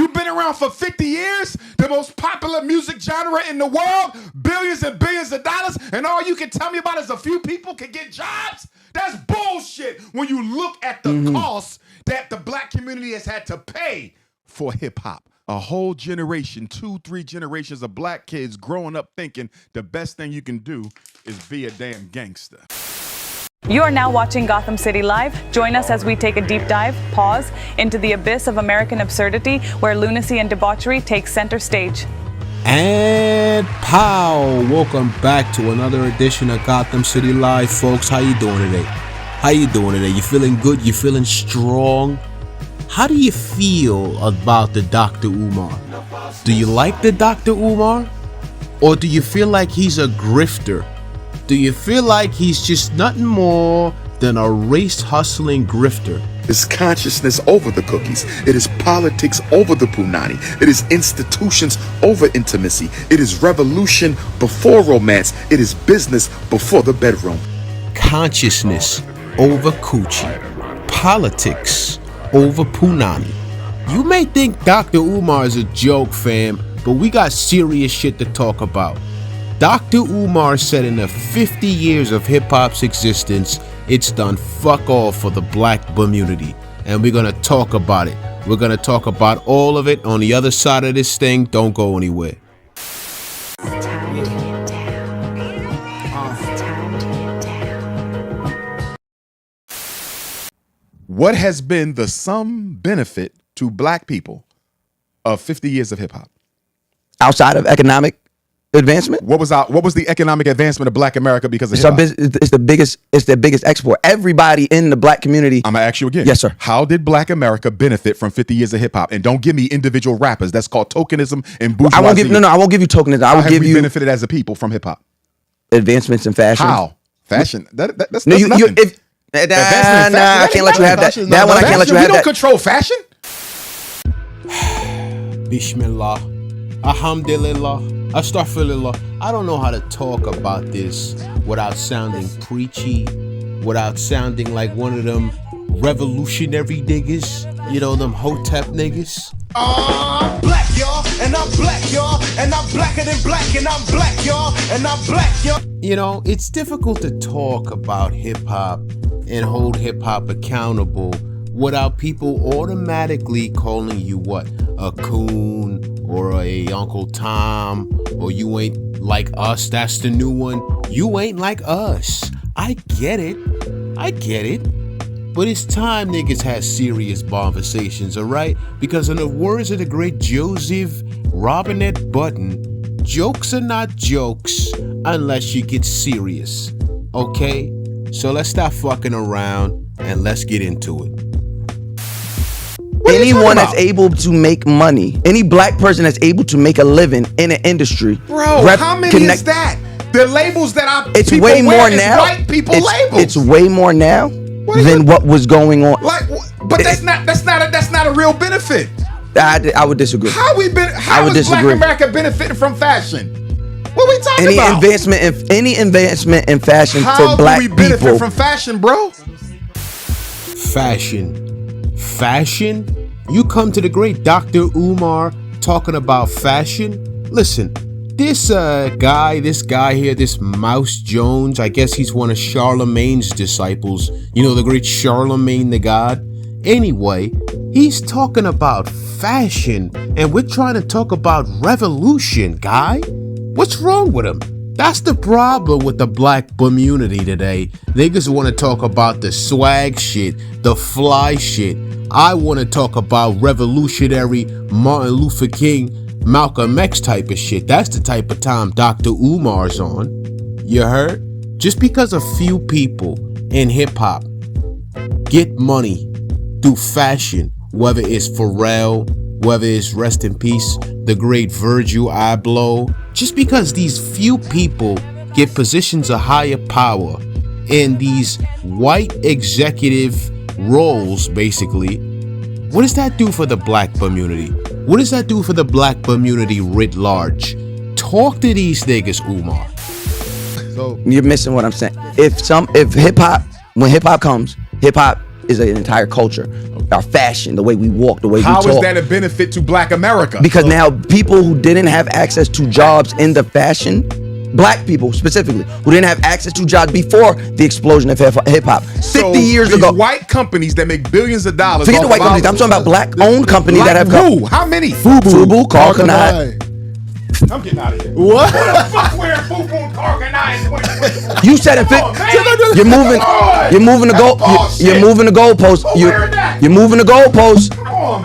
You've been around for 50 years, the most popular music genre in the world, billions and billions of dollars, and all you can tell me about is a few people can get jobs? That's bullshit when you look at the cost that the black community has had to pay for hip-hop. A whole generation, 2-3 generations of black kids growing up thinking the best thing you can do is be a damn gangster. You are now watching Gotham City Live. Join us as we take a deep dive, pause, into the abyss of American absurdity where lunacy and debauchery take center stage. And pow! Welcome back to another edition of Gotham City Live, folks. How you doing today? How you doing today? You feeling good? You feeling strong? How do you feel about the Dr. Umar? Do you like the Dr. Umar? Or do you feel like he's a grifter? Do you feel like he's just nothing more than a race-hustling grifter? It's consciousness over the cookies. It is politics over the punani. It is institutions over intimacy. It is revolution before romance. It is business before the bedroom. Consciousness over coochie. Politics over punani. You may think Dr. Umar is a joke, fam, but we got serious shit to talk about. Dr. Umar said in the 50 years of hip-hop's existence, it's done fuck all for the black community. And we're gonna talk about it. We're gonna talk about all of it on the other side of this thing. Don't go anywhere. What has been the sum benefit to black people of 50 years of hip hop? Outside of economic advancement? What was the economic advancement of black America because of hip hop? It's the biggest export. Everybody in the black community. I'm gonna ask you again. Yes, sir. How did black America benefit from 50 years of hip hop? And don't give me individual rappers. That's called tokenism and bourgeoisie. I won't give you tokenism. How have we benefited as a people from hip hop? Advancements in fashion. How? Fashion? That's no, nothing. I can't let you have that. That one I can't let you have that. We don't control fashion. Bismillah. Alhamdulillah. Astaghfirullah. I don't know how to talk about this without sounding preachy, without sounding like one of them revolutionary niggas, you know, them hotep niggas. I'm black, y'all, and I'm black, y'all, and I'm blacker than black, and I'm black, y'all, and I'm black, y'all. You know, it's difficult to talk about hip-hop and hold hip-hop accountable without people automatically calling you what? A coon or a Uncle Tom, or you ain't like us, that's the new one. You ain't like us. I get it. But it's time niggas had serious conversations, alright? Because in the words of the great Joseph Robinette Button, jokes are not jokes unless you get serious. Okay? So let's stop fucking around and let's get into it. Anyone that's able to make money, any black person that's able to make a living in an industry. Bro, how many is that? The labels that it's people way wear more is now. white people labels. It's way more now than what was going on. But that's not a real benefit. I would disagree. How is black America benefiting from fashion? What are we talking about? Any advancement in fashion for black people. How do we benefit from fashion, bro? Fashion? You come to the great Dr. Umar talking about fashion? Listen, this guy here, this Mouse Jones, I guess he's one of Charlemagne's disciples. You know, the great Charlemagne the God? Anyway, he's talking about fashion, and we're trying to talk about revolution, guy. What's wrong with him? That's the problem with the black community today. Niggas want to talk about the swag shit, the fly shit. I want to talk about revolutionary Martin Luther King, Malcolm X type of shit. That's the type of time Dr. Umar's on. You heard? Just because a few people in hip hop get money through fashion, whether it's Pharrell, whether it's rest in peace, the great Virgil Abloh, just because these few people get positions of higher power in these white executive roles, basically, what does that do for the black community? What does that do for the black community writ large? Talk to these niggas, Umar. So you're missing what I'm saying. If hip hop, when hip hop comes, hip hop is an entire culture. our fashion, the way we walk, the way we talk. How is that a benefit to Black America? Because now people who didn't have access to jobs in the fashion, Black people specifically, who didn't have access to jobs before the explosion of hip hop, 50 years these ago. white companies that make billions of dollars. Forget the white companies. I'm talking about Black-owned companies that have come. How many? Fubu, Carl Kanai. I'm getting out of here. What? Who the fuck wearing Fubu and Carl Kanai in 2020? You said it. You're moving. You're moving the goal. You're moving the goalpost. You're moving the goalpost.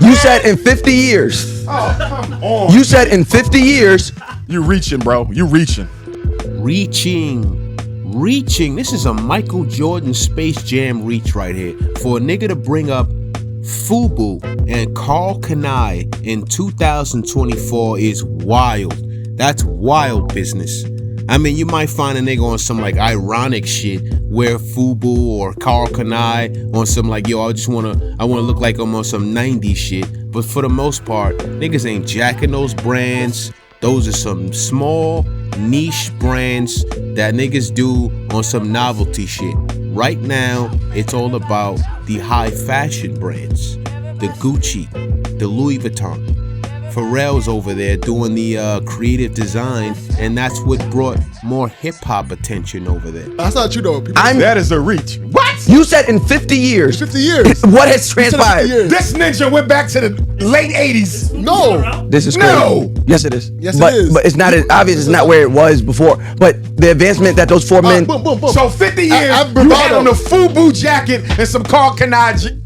You said in 50 years. Oh, come on. You said in 50 years. You reaching, bro. You reaching. Reaching. This is a Michael Jordan Space Jam reach right here. For a nigga to bring up Fubu and Carl Kanai in 2024 is wild. That's wild business. I mean, you might find a nigga on some like ironic shit where Fubu or Carl Kanai on some like, yo, I wanna look like I'm on some 90s shit. But for the most part, niggas ain't jacking those brands. Those are some small niche brands that niggas do on some novelty shit. Right now, it's all about the high fashion brands. The Gucci, the Louis Vuitton. Pharrell's over there doing the creative design, and that's what brought more hip-hop attention over there. That's not you though. That is a reach. What? You said in 50 years. 50 years. What has transpired? This ninja went back to the late 80s. No. This is crazy. No. Yes, it is. Yes, but, it is. But it's not as obvious. It's not where it was before. But the advancement that those four men. Boom, boom, boom. So 50 years, you had on a Fubu jacket and some Carl Kanai.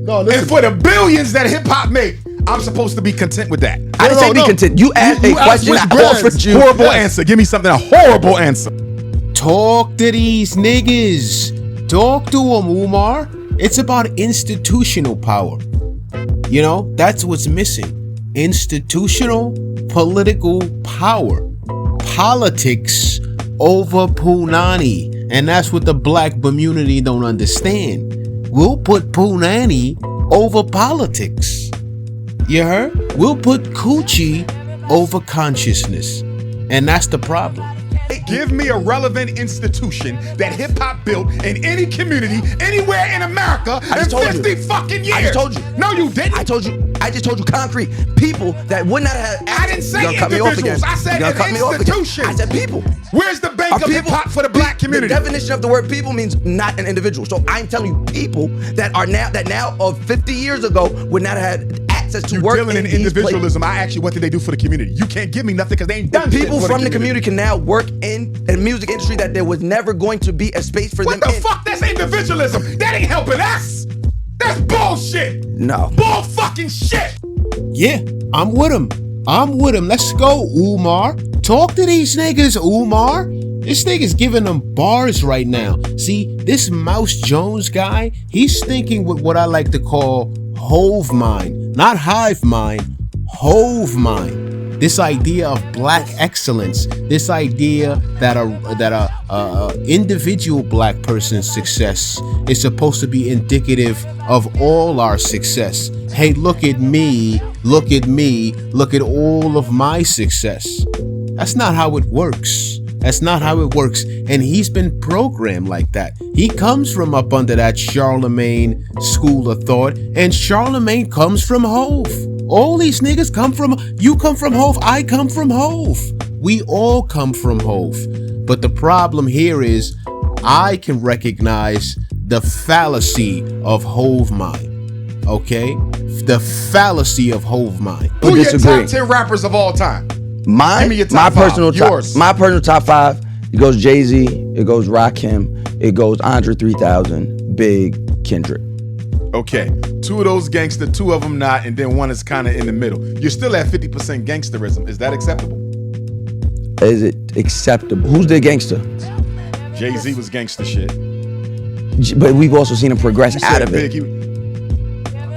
No, listen. And for the billions that hip hop make, I'm supposed to be content with that. I didn't say be content. You asked a question. which I brands. offered you. Horrible answer. Give me something, a horrible answer. Talk to these niggas. Talk to them, Umar. It's about institutional power. You know, that's what's missing. Institutional political power. Politics over Punani. And that's what the Black community don't understand. We'll put Punani over politics. You heard? We'll put coochie over consciousness. And that's the problem. Give me a relevant institution that hip hop built in any community, anywhere in America in 50 fucking years. I just told you. No, you didn't. I told you. I just told you concrete. People that would not have. I didn't say You're gonna cut me off individuals. again. I said You're gonna cut me off again. institution. I said people. Where's the bank of hip hop for the Black community? The definition of the word people means not an individual. So I'm telling you, people that now of 50 years ago would not have had access to You're work dealing in these individualism. I asked you, what did they do for the community? You can't give me nothing because they ain't done shit People for from the community can now work in the music industry that there was never going to be a space for What them the in. fuck? That's individualism. That ain't helping us. That's bullshit. No. Bull fucking shit. Yeah, I'm with him. Let's go, Umar. Talk to these niggas, Umar. This nigga's giving them bars right now. See, this Mouse Jones guy, he's thinking with what I like to call HOV mind. Not hive mind, HOV mind. This idea of Black excellence. This idea that a individual Black person's success is supposed to be indicative of all our success. Hey, look at me, look at all of my success. That's not how it works. That's not how it works. And he's been programmed like that. He comes from up under that Charlemagne school of thought, and Charlemagne comes from HOV. All these niggas come from, you come from HOV, I come from HOV. We all come from HOV. But the problem here is I can recognize the fallacy of HOV mind. Okay? The fallacy of HOV mind. Who your top 10 rappers of all time? My Give me your top personal five. top, Yours. my personal top 5. It goes Jay-Z, it goes Rakim, it goes Andre 3000, Big, Kendrick. Okay, 2 of those gangster, 2 of them not, and then 1 is kind of in the middle. You're still at 50% gangsterism. Is that acceptable? Is it acceptable? Who's the gangster? Jay-Z was gangster shit. But we've also seen him progress out of Big, it.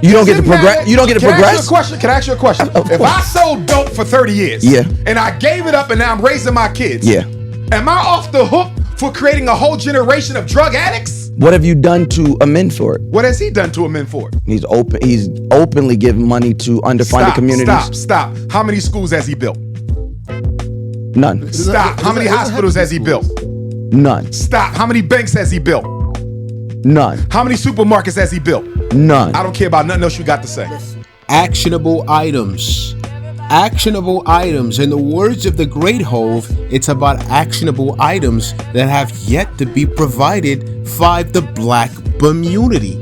You don't get to progress. You don't get to progress. Can I ask you a question? If I sold dope for 30 years, Yeah. and I gave it up, and now I'm raising my kids, Yeah. am I off the hook for creating a whole generation of drug addicts? What have you done to amend for it? What has he done to amend for it? He's openly giving money to underfunded communities. Stop. How many schools has he built? None. Stop. How many hospitals has he built? None. Stop. How many banks has he built? None. How many supermarkets has he built? None. I don't care about nothing else you got to say. Actionable items. Actionable items. In the words of the great Hove, it's about actionable items that have yet to be provided by the black community.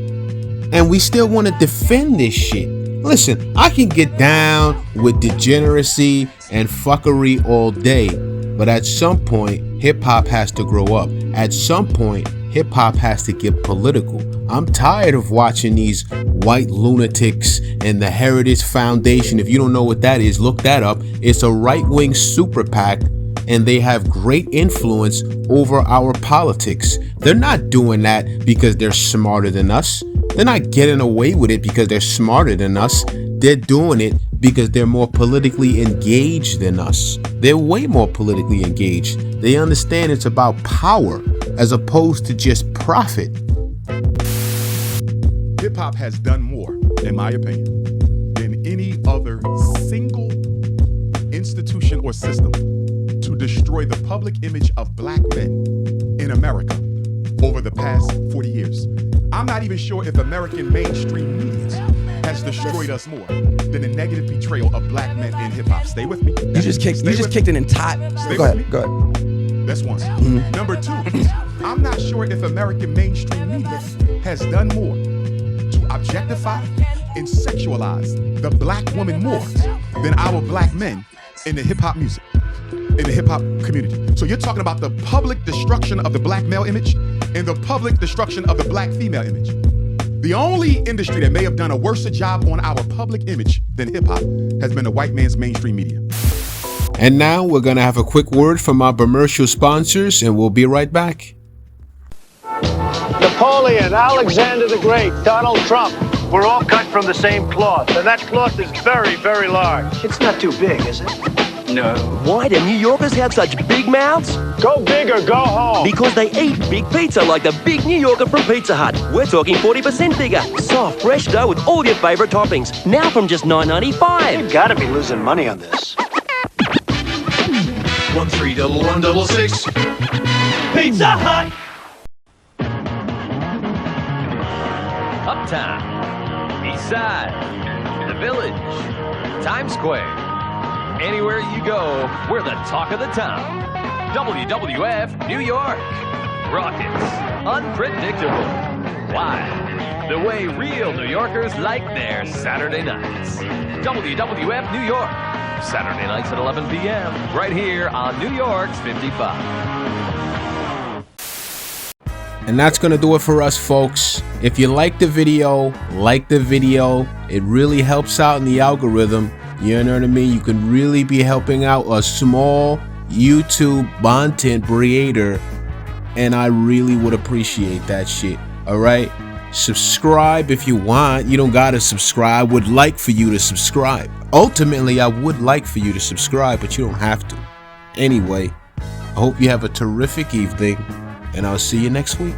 And we still want to defend this shit. Listen, I can get down with degeneracy and fuckery all day, but at some point, hip-hop has to grow up. At some point, hip-hop has to get political. I'm tired of watching these white lunatics and the Heritage Foundation. If you don't know what that is, look that up. It's a right-wing super PAC, and they have great influence over our politics. They're not doing that because they're smarter than us. They're not getting away with it because they're smarter than us. They're doing it because they're more politically engaged than us. They're way more politically engaged. They understand it's about power as opposed to just profit. Hip-hop has done more, in my opinion, than any other single institution or system to destroy the public image of black men in America over the past 40 years. I'm not even sure if American mainstream media has destroyed us more than the negative portrayal of black men in hip-hop. Stay with me. You just kicked an entire. Go ahead. That's one. Number two, I'm not sure if American mainstream media has done more to objectify and sexualize the black woman more than our black men in the hip-hop music, in the hip-hop community. So you're talking about the public destruction of the black male image and the public destruction of the black female image. The only industry that may have done a worse job on our public image than hip-hop has been the white man's mainstream media. And now we're going to have a quick word from our commercial sponsors, and we'll be right back. Napoleon, Alexander the Great, Donald Trump. We're all cut from the same cloth, and that cloth is very, very large. It's not too big, is it? No. Why do New Yorkers have such big mouths? Go big or go home. Because they eat big pizza like the big New Yorker from Pizza Hut. We're talking 40% bigger. Soft, fresh dough with all your favorite toppings. Now from just $9.95. You gotta be losing money on this. 13166. Pizza Hut! Uptown, East Side, the Village, Times Square. Anywhere you go, we're the talk of the town. WWF New York. Rockets. Unpredictable. Wild. The way real New Yorkers like their Saturday nights. WWF New York. Saturday nights at 11 p.m. right here on New York's 55. And that's going to do it for us, folks. If you like the video, It really helps out in the algorithm. You know what I mean? You can really be helping out a small YouTube content creator, and I really would appreciate that shit. All right? Subscribe if you want. You don't gotta subscribe. Would like for you to subscribe. Ultimately, I would like for you to subscribe, but you don't have to. Anyway, I hope you have a terrific evening, and I'll see you next week.